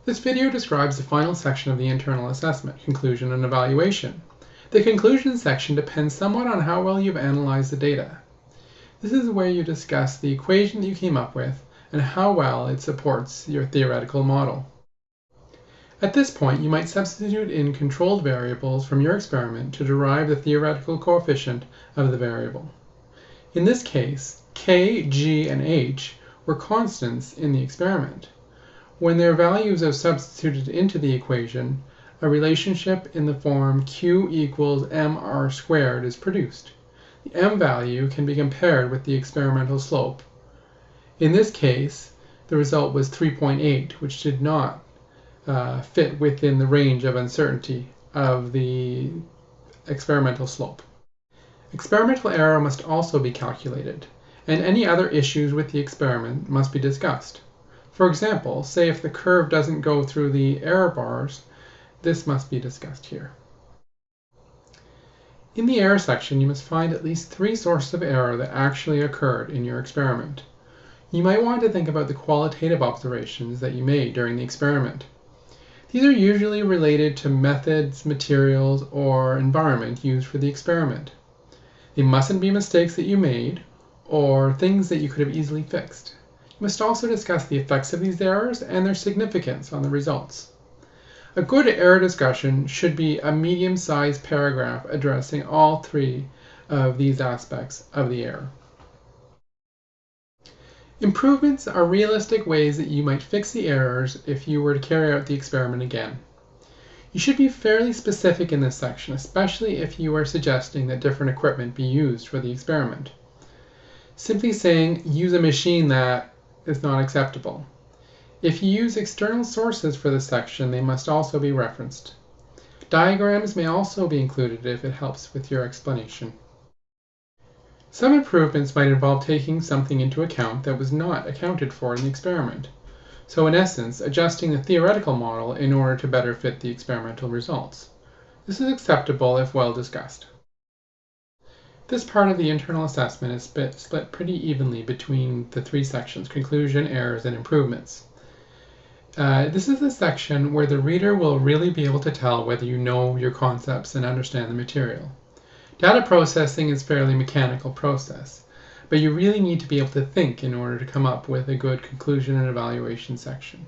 This video describes the final section of the internal assessment, conclusion and evaluation. The conclusion section depends somewhat on how well you've analyzed the data. This is where you discuss the equation that you came up with and how well it supports your theoretical model. At this point, you might substitute in controlled variables from your experiment to derive the theoretical coefficient of the variable. In this case, k, g, and h were constants in the experiment. When their values are substituted into the equation, a relationship in the form q equals mr squared is produced. The m value can be compared with the experimental slope. In this case, the result was 3.8, which did not fit within the range of uncertainty of the experimental slope. Experimental error must also be calculated, and any other issues with the experiment must be discussed. For example, say if the curve doesn't go through the error bars, this must be discussed here. In the error section, you must find at least 3 sources of error that actually occurred in your experiment. You might want to think about the qualitative observations that you made during the experiment. These are usually related to methods, materials, or environment used for the experiment. They mustn't be mistakes that you made or things that you could have easily fixed. You must also discuss the effects of these errors and their significance on the results. A good error discussion should be a medium-sized paragraph addressing all 3 of these aspects of the error. Improvements are realistic ways that you might fix the errors if you were to carry out the experiment again. You should be fairly specific in this section, especially if you are suggesting that different equipment be used for the experiment. Simply saying, use a machine that is not acceptable. If you use external sources for this section, they must also be referenced. Diagrams may also be included if it helps with your explanation. Some improvements might involve taking something into account that was not accounted for in the experiment. So in essence, adjusting the theoretical model in order to better fit the experimental results. This is acceptable if well discussed. This part of the internal assessment is split pretty evenly between the 3 sections: conclusion, errors, and improvements. This is the section where the reader will really be able to tell whether you know your concepts and understand the material. Data processing is a fairly mechanical process, but you really need to be able to think in order to come up with a good conclusion and evaluation section.